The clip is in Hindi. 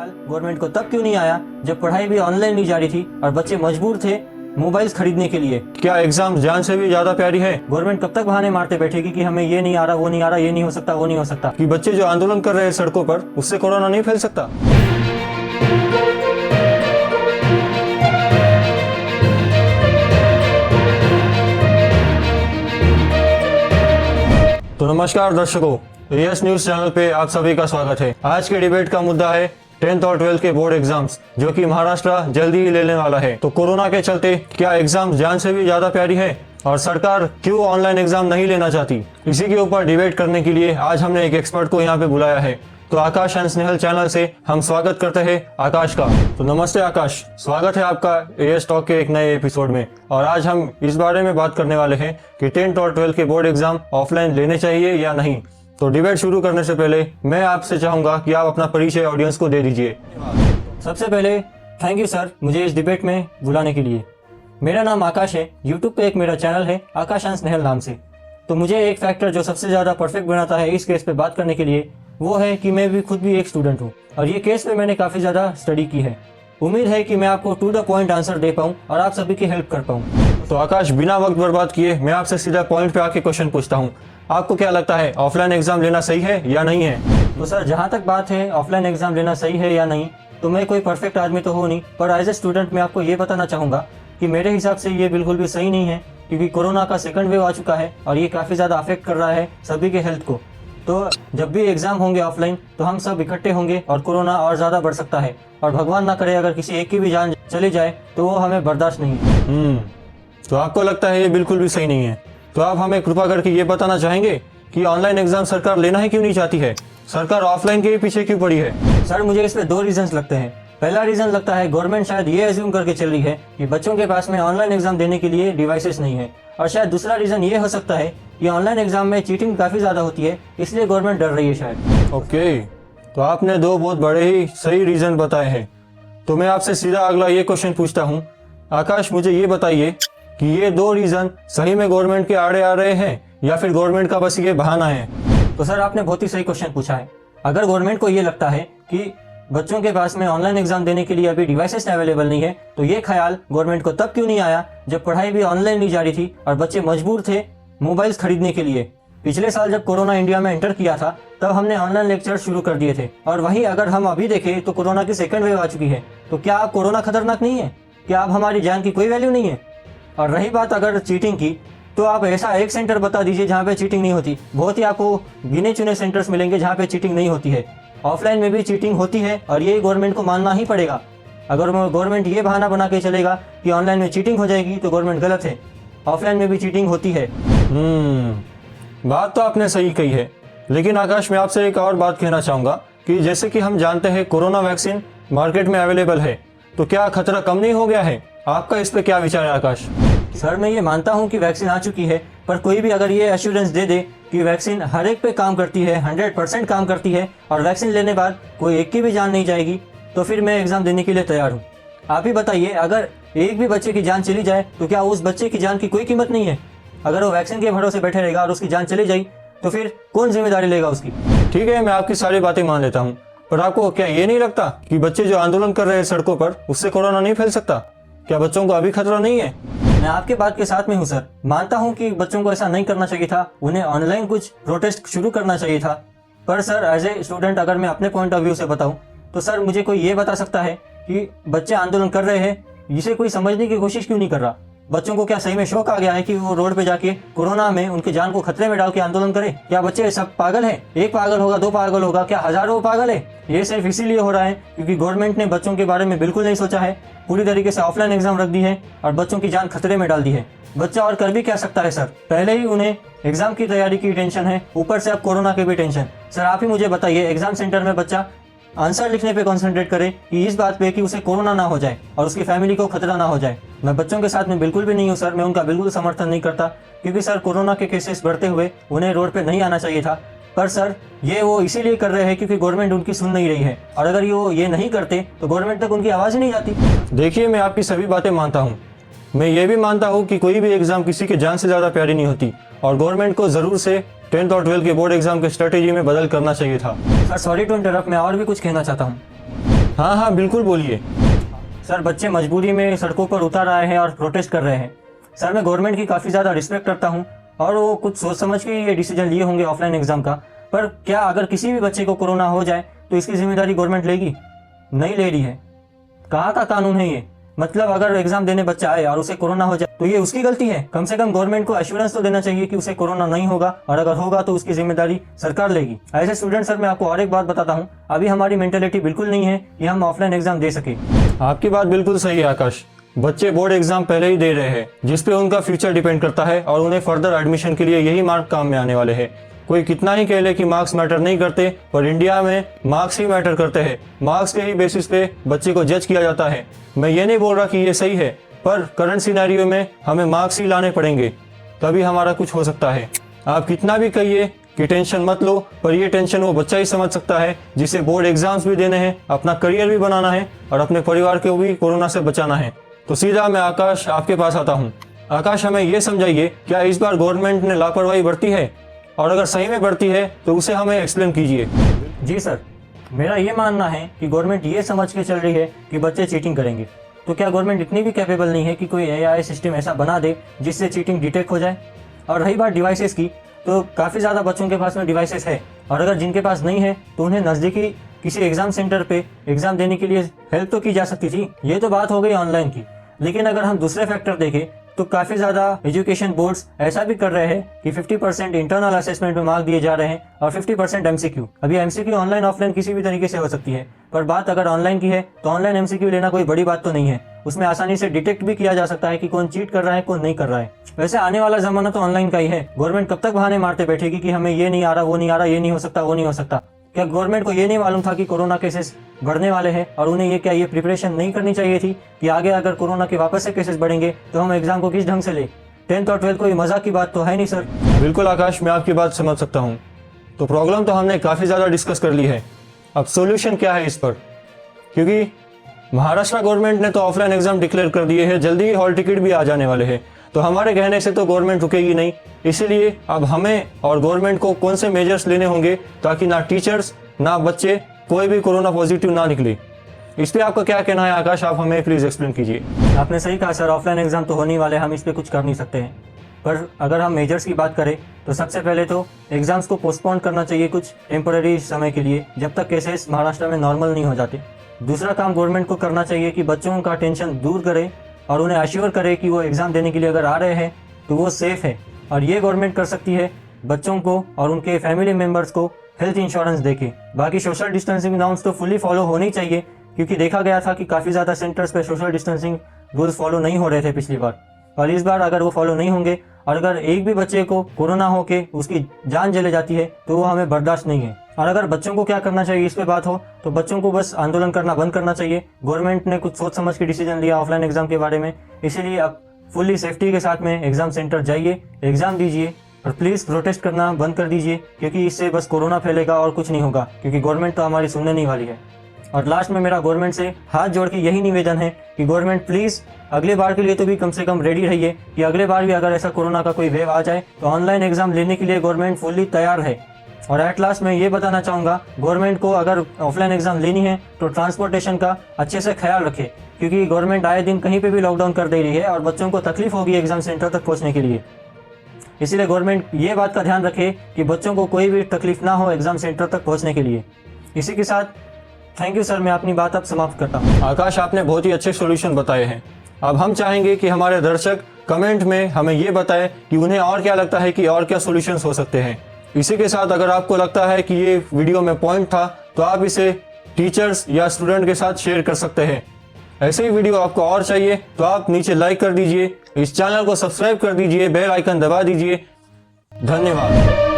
ख्याल गवर्नमेंट को तब क्यों नहीं आया जब पढ़ाई भी ऑनलाइन ली जा रही थी और बच्चे मजबूर थे मोबाइल्स खरीदने के लिए। क्या एग्जाम जान से भी ज्यादा प्यारी है? गवर्नमेंट कब तक बहाने मारते बैठेगी कि हमें ये नहीं आ रहा, वो नहीं आ रहा, ये नहीं हो सकता, वो नहीं हो सकता। कि बच्चे जो आंदोलन कर रहे हैं सड़कों पर, उससे कोरोना नहीं फैल सकता? तो नमस्कार दर्शकों, एएस न्यूज चैनल पे आप सभी का स्वागत है। आज के डिबेट का मुद्दा है 10th और 12th के बोर्ड एग्जाम्स, जो कि महाराष्ट्र जल्दी ही लेने वाला है। तो कोरोना के चलते क्या एग्जाम जान से भी ज्यादा प्यारी है और सरकार क्यों ऑनलाइन एग्जाम नहीं लेना चाहती, इसी के ऊपर डिबेट करने के लिए आज हमने एक एक्सपर्ट को यहाँ पे बुलाया है। तो आकाश एंड स्नेहल चैनल से हम स्वागत करते हैं आकाश का। तो नमस्ते आकाश, स्वागत है आपका एएस टॉक के एक नए एपिसोड में। और आज हम इस बारे में बात करने वाले हैं कि 10th और 12th के बोर्ड एग्जाम ऑफलाइन लेने चाहिए या नहीं। तो डिबेट शुरू करने से पहले मैं आपसे चाहूंगा कि आप अपना परिचय ऑडियंस को दे दीजिए। सबसे पहले थैंक यू सर, मुझे इस डिबेट में बुलाने के लिए। मेरा नाम आकाश है, यूट्यूब पे एक मेरा चैनल है आकाश एंड स्नेहल नाम से। तो मुझे एक फैक्टर जो सबसे ज़्यादा परफेक्ट बनाता है इस केस पे बात करने के लिए, वो है कि मैं भी खुद भी एक स्टूडेंट हूँ और ये केस पे मैंने काफ़ी ज़्यादा स्टडी की है। उम्मीद है कि मैं आपको टू द पॉइंट आंसर दे पाऊँ और आप सभी की हेल्प कर पाऊँ। तो आकाश, बिना वक्त बर्बाद किए मैं आपसे सीधा पॉइंट पे आके क्वेश्चन पूछता हूँ। आपको क्या लगता है, ऑफलाइन एग्जाम लेना सही है या नहीं है? तो सर, जहाँ तक बात है ऑफलाइन एग्जाम लेना सही है या नहीं, तो मैं कोई परफेक्ट आदमी तो हूँ नहीं, पर एज ए स्टूडेंट मैं आपको ये बताना चाहूँगा कि मेरे हिसाब से ये बिल्कुल भी सही नहीं है, क्योंकि कोरोना का सेकंड वेव आ चुका है और ये काफ़ी ज़्यादा अफेक्ट कर रहा है सभी के हेल्थ को। तो जब भी एग्जाम होंगे ऑफलाइन तो हम सब इकट्ठे होंगे और कोरोना और ज़्यादा बढ़ सकता है, और भगवान ना करे अगर किसी एक की भी जान चली जाए तो वो हमें बर्दाश्त नहीं है। तो आपको लगता है ये बिल्कुल भी सही नहीं है? तो आप हमें कृपा करके ये बताना चाहेंगे कि ऑनलाइन एग्जाम सरकार लेना ही क्यों नहीं चाहती है? सरकार ऑफलाइन के पीछे क्यों पड़ी है? सर, मुझे इसमें दो रीजंस लगते हैं। पहला रीजन लगता है गवर्नमेंट शायद ये एज्यूम करके चल रही है कि बच्चों के पास में ऑनलाइन एग्जाम देने के लिए डिवाइसेस नहीं है, और शायद दूसरा रीजन ये हो सकता है कि ऑनलाइन एग्जाम में चीटिंग काफ़ी ज़्यादा होती है, इसलिए गवर्नमेंट डर रही है शायद। ओके, तो आपने दो बहुत बड़े ही सही रीजन बताए हैं। तो मैं आपसे सीधा अगला ये क्वेश्चन पूछता हूँ। आकाश, मुझे ये बताइए कि ये दो रीजन सही में गवर्नमेंट के आड़े आ रहे हैं या फिर गवर्नमेंट का बस ये बहाना है? तो सर, आपने बहुत ही सही क्वेश्चन पूछा है। अगर गवर्नमेंट को ये लगता है कि बच्चों के पास में ऑनलाइन एग्जाम देने के लिए अभी डिवाइसेस अवेलेबल नहीं है, तो ये ख्याल गवर्नमेंट को तब क्यों नहीं आया जब पढ़ाई भी ऑनलाइन ली जा रही थी और बच्चे मजबूर थे मोबाइल्स खरीदने के लिए। पिछले साल जब कोरोना इंडिया में एंटर किया था तब हमने ऑनलाइन लेक्चर शुरू कर दिए थे, और वहीं अगर हम अभी देखें तो कोरोना की सेकंड वेव आ चुकी है। तो क्या अब कोरोना खतरनाक नहीं है? क्या अब हमारी जान की कोई वैल्यू नहीं है? और रही बात अगर चीटिंग की, तो आप ऐसा एक सेंटर बता दीजिए जहाँ पे चीटिंग नहीं होती। बहुत ही आपको गिने चुने सेंटर्स मिलेंगे जहाँ पे चीटिंग नहीं होती है। ऑफलाइन में भी चीटिंग होती है और ये गवर्नमेंट को मानना ही पड़ेगा। अगर गवर्नमेंट ये बहाना बना के चलेगा कि ऑनलाइन में चीटिंग हो जाएगी तो गवर्नमेंट गलत है। ऑफलाइन में भी चीटिंग होती है। बात तो आपने सही कही है, लेकिन आकाश, मैं आपसे एक और बात कहना चाहूँगा कि जैसे कि हम जानते हैं कोरोना वैक्सीन मार्केट में अवेलेबल है, तो क्या खतरा कम नहीं हो गया है? आपका इस पे क्या विचार है आकाश? सर, मैं ये मानता हूँ कि वैक्सीन आ चुकी है, पर कोई भी अगर ये एश्योरेंस दे दे कि वैक्सीन हर एक पे काम करती है, 100% काम करती है, और वैक्सीन लेने बाद कोई एक की भी जान नहीं जाएगी, तो फिर मैं एग्जाम देने के लिए तैयार हूँ। आप ही बताइए, अगर एक भी बच्चे की जान चली जाए तो क्या उस बच्चे की जान की कोई कीमत नहीं है? अगर वो वैक्सीन के भरोसे बैठे रहेगा और उसकी जान चली जाए तो फिर कौन जिम्मेदारी लेगा उसकी? ठीक है, मैं आपकी सारी बातें मान लेता हूँ, पर आपको क्या ये नहीं लगता कि बच्चे जो आंदोलन कर रहे हैं सड़कों पर, उससे कोरोना नहीं फैल सकता? क्या बच्चों को अभी खतरा नहीं है? मैं आपके बात के साथ में हूँ सर। मानता हूँ कि बच्चों को ऐसा नहीं करना चाहिए था, उन्हें ऑनलाइन कुछ प्रोटेस्ट शुरू करना चाहिए था। पर सर, एज ए स्टूडेंट अगर मैं अपने पॉइंट ऑफ व्यू से बताऊँ तो सर, मुझे कोई ये बता सकता है कि बच्चे आंदोलन कर रहे हैं, इसे कोई समझने की कोशिश क्यों नहीं कर रहा? बच्चों को क्या सही में शौक आ गया है कि वो रोड पे जाके कोरोना में उनकी जान को खतरे में डाल के आंदोलन करे? क्या बच्चे सब पागल है? एक पागल होगा, दो पागल होगा, क्या हजारों पागल है? ये सिर्फ इसीलिए हो रहा है क्योंकि गवर्नमेंट ने बच्चों के बारे में बिल्कुल नहीं सोचा है, पूरी तरीके से ऑफलाइन एग्जाम रख दी है और बच्चों की जान खतरे में डाल दी है। बच्चा और कर भी क्या सकता है सर? पहले ही उन्हें एग्जाम की तैयारी की टेंशन है, ऊपर से अब कोरोना की भी टेंशन। सर, आप ही मुझे बताइए, एग्जाम सेंटर में बच्चा आंसर लिखने पे कंसंट्रेट करे कि इस बात पे कि उसे कोरोना ना हो जाए और उसकी फैमिली को खतरा ना हो जाए? मैं बच्चों के साथ में बिल्कुल भी नहीं हूँ सर, मैं उनका बिल्कुल समर्थन नहीं करता, क्योंकि सर कोरोना के केसेस बढ़ते हुए उन्हें रोड पे नहीं आना चाहिए था। पर सर, ये वो इसीलिए कर रहे हैं क्योंकि गवर्नमेंट उनकी सुन नहीं रही है, और अगर ये नहीं करते तो गवर्नमेंट तक उनकी आवाज़ ही नहीं जाती। देखिए, मैं आपकी सभी बातें मानता हूँ। मैं ये भी मानता हूँ कि कोई भी एग्जाम किसी की जान से ज़्यादा प्यारी नहीं होती, और गवर्नमेंट को ज़रूर से 10th और 12th के बोर्ड एग्जाम के स्ट्रेटेजी में बदल करना चाहिए था। सर, सॉरी टू इंटरप्ट, मैं और भी कुछ कहना चाहता हूँ। हाँ हाँ बिल्कुल बोलिए। सर बच्चे मजबूरी में सड़कों पर उतर आए हैं और प्रोटेस्ट कर रहे हैं। सर मैं गवर्नमेंट की काफ़ी ज़्यादा रिस्पेक्ट करता हूँ और वो कुछ सोच समझ के ये डिसीजन लिए होंगे ऑफलाइन एग्जाम का, पर क्या अगर किसी भी बच्चे को कोरोना हो जाए तो इसकी जिम्मेदारी गवर्नमेंट लेगी? नहीं ले रही है। कहाँ का कानून है ये? मतलब अगर एग्जाम देने बच्चा आए और उसे कोरोना हो जाए तो ये उसकी गलती है? कम से कम गवर्नमेंट को एश्योरेंस तो देना चाहिए कि उसे कोरोना नहीं होगा, और अगर होगा तो उसकी जिम्मेदारी सरकार लेगी। ऐसे स्टूडेंट सर मैं आपको और एक बात बताता हूँ, अभी हमारी मेंटेलिटी बिल्कुल नहीं है कि हम ऑफलाइन एग्जाम दे सके। आपकी बात बिल्कुल सही है आकाश। बच्चे बोर्ड एग्जाम पहले ही दे रहे हैं, जिसपे उनका फ्यूचर डिपेंड करता है और उन्हें फर्दर एडमिशन के लिए यही मार्क काम में आने वाले हैं। कोई कितना ही कह ले कि मार्क्स मैटर नहीं करते, पर इंडिया में मार्क्स ही मैटर करते हैं। मार्क्स के ही बेसिस पे बच्चे को जज किया जाता है। मैं ये नहीं बोल रहा कि ये सही है, पर करंट सिनेरियो में हमें मार्क्स ही लाने पड़ेंगे, तभी हमारा कुछ हो सकता है। आप कितना भी कहिए कि टेंशन मत लो, पर ये टेंशन वो बच्चा ही समझ सकता है जिसे बोर्ड एग्जाम्स भी देने हैं, अपना करियर भी बनाना है और अपने परिवार को भी कोरोना से बचाना है। तो सीधा मैं आकाश आपके पास आता हूँ। आकाश, हमें ये समझाइए, क्या इस बार गवर्नमेंट ने लापरवाही बरती है, और अगर सही में बढ़ती है तो उसे हमें एक्सप्लेन कीजिए। जी सर, मेरा ये मानना है कि गवर्नमेंट ये समझ के चल रही है कि बच्चे चीटिंग करेंगे। तो क्या गवर्नमेंट इतनी भी कैपेबल नहीं है कि कोई एआई सिस्टम ऐसा बना दे जिससे चीटिंग डिटेक्ट हो जाए? और रही बात डिवाइसेस की, तो काफ़ी ज़्यादा बच्चों के पास में डिवाइसेस है, और अगर जिनके पास नहीं है तो उन्हें नज़दीकी किसी एग्जाम सेंटर पे एग्जाम देने के लिए हेल्प तो की जा सकती थी। ये तो बात हो गई ऑनलाइन की, लेकिन अगर हम दूसरे फैक्टर देखें तो काफ़ी ज़्यादा एजुकेशन बोर्ड्स ऐसा भी कर रहे हैं कि 50% इंटरनल असेसमेंट में मार्क दिए जा रहे हैं और 50% एमसीक्यू। अभी एमसीक्यू ऑनलाइन ऑफलाइन किसी भी तरीके से हो सकती है, पर बात अगर ऑनलाइन की है तो ऑनलाइन एमसीक्यू लेना कोई बड़ी बात तो नहीं है। उसमें आसानी से डिटेक्ट भी किया जा सकता है कि कौन चीट कर रहा है, कौन नहीं कर रहा है। वैसे आने वाला जमाना तो ऑनलाइन का ही है। गवर्नमेंट कब तक बहाने मारते बैठेगी कि हमें ये नहीं आ रहा, वो नहीं आ रहा, ये नहीं हो सकता, वो नहीं हो सकता? क्या गवर्नमेंट को ये नहीं मालूम था कि कोरोना केसेस बढ़ने वाले हैं, और उन्हें ये प्रिपरेशन नहीं करनी चाहिए थी कि आगे अगर कोरोना के वापस से केसेस बढ़ेंगे तो हम एग्जाम को किस ढंग से ले? 10th और 12th कोई मजाक की बात तो है नहीं सर। बिल्कुल आकाश, मैं आपकी बात समझ सकता हूँ। तो प्रॉब्लम तो हमने काफ़ी ज़्यादा डिस्कस कर ली है, अब सोल्यूशन क्या है इस पर? क्योंकि महाराष्ट्र गवर्नमेंट ने तो ऑफलाइन एग्जाम डिक्लेयर कर दिए हैं, जल्दी ही हॉल टिकट भी आ जाने वाले हैं, तो हमारे कहने से तो गवर्नमेंट रुकेगी नहीं। इसीलिए अब हमें और गवर्नमेंट को कौन से मेजर्स लेने होंगे ताकि ना टीचर्स ना बच्चे कोई भी कोरोना पॉजिटिव ना निकले। इस पे आपका क्या कहना है आकाश? आप हमें प्लीज एक्सप्लेन कीजिए। आपने सही कहा सर, ऑफलाइन एग्जाम तो होने वाले, हम इस पे कुछ कर नहीं सकते हैं। पर अगर हम मेजर्स की बात करें तो सबसे पहले तो एग्जाम्स को पोस्टपोन करना चाहिए कुछ टेम्पररी समय के लिए, जब तक केसेस महाराष्ट्र में नॉर्मल नहीं हो जाते। दूसरा काम गवर्नमेंट को करना चाहिए कि बच्चों का टेंशन दूर करे और उन्हें अश्योर करे कि वो एग्जाम देने के लिए अगर आ रहे हैं तो वो सेफ है। और ये गवर्नमेंट कर सकती है बच्चों को और उनके फैमिली मेम्बर्स को हेल्थ इंश्योरेंस देके। बाकी सोशल डिस्टेंसिंग नॉर्म्स तो फुली फॉलो होनी चाहिए, क्योंकि देखा गया था कि काफ़ी ज़्यादा सेंटर्स पे सोशल डिस्टेंसिंग रूल्स फॉलो नहीं हो रहे थे पिछली बार, और इस बार अगर वो फॉलो नहीं होंगे और अगर एक भी बच्चे को कोरोना हो के उसकी जान चले जाती है तो वो हमें बर्दाश्त नहीं है। और अगर बच्चों को क्या करना चाहिए इस पे बात हो तो बच्चों को बस आंदोलन करना बंद करना चाहिए। गवर्नमेंट ने कुछ सोच समझ के डिसीजन लिया ऑफलाइन एग्जाम के बारे में, इसीलिए अब फुल्ली सेफ्टी के साथ में एग्जाम सेंटर जाइए, एग्जाम दीजिए, और प्लीज़ प्रोटेस्ट करना बंद कर दीजिए, क्योंकि इससे बस कोरोना फैलेगा और कुछ नहीं होगा, क्योंकि गवर्नमेंट तो हमारी सुनने नहीं वाली है। और लास्ट में मेरा गवर्नमेंट से हाथ जोड़ के यही निवेदन है कि गवर्नमेंट प्लीज़ अगले बार के लिए तो भी कम से कम रेडी रहिए कि अगले बार भी अगर ऐसा कोरोना का कोई वेव आ जाए तो ऑनलाइन एग्जाम लेने के लिए गवर्नमेंट फुल्ली तैयार है। और एट लास्ट मैं ये बताना चाहूँगा गवर्नमेंट को, अगर ऑफलाइन एग्जाम लेनी है तो ट्रांसपोर्टेशन का अच्छे से ख्याल रखे, क्योंकि गवर्नमेंट आए दिन कहीं पे भी लॉकडाउन कर दे रही है और बच्चों को तकलीफ होगी एग्जाम सेंटर तक पहुँचने के लिए। इसीलिए गवर्नमेंट ये बात का ध्यान रखे कि बच्चों को कोई भी तकलीफ ना हो एग्जाम सेंटर तक पहुँचने के लिए। इसी के साथ थैंक यू सर, मैं अपनी बात अब समाप्त करता हूँ। आकाश, आपने बहुत ही अच्छे सॉल्यूशन बताए हैं। अब हम चाहेंगे कि हमारे दर्शक कमेंट में हमें ये बताएं कि उन्हें और क्या लगता है कि और क्या सॉल्यूशंस हो सकते हैं। इसी के साथ अगर आपको लगता है कि ये वीडियो में पॉइंट था तो आप इसे टीचर्स या स्टूडेंट के साथ शेयर कर सकते हैं। ऐसे ही वीडियो आपको और चाहिए तो आप नीचे लाइक कर दीजिए, इस चैनल को सब्सक्राइब कर दीजिए, बेल आइकन दबा दीजिए। धन्यवाद।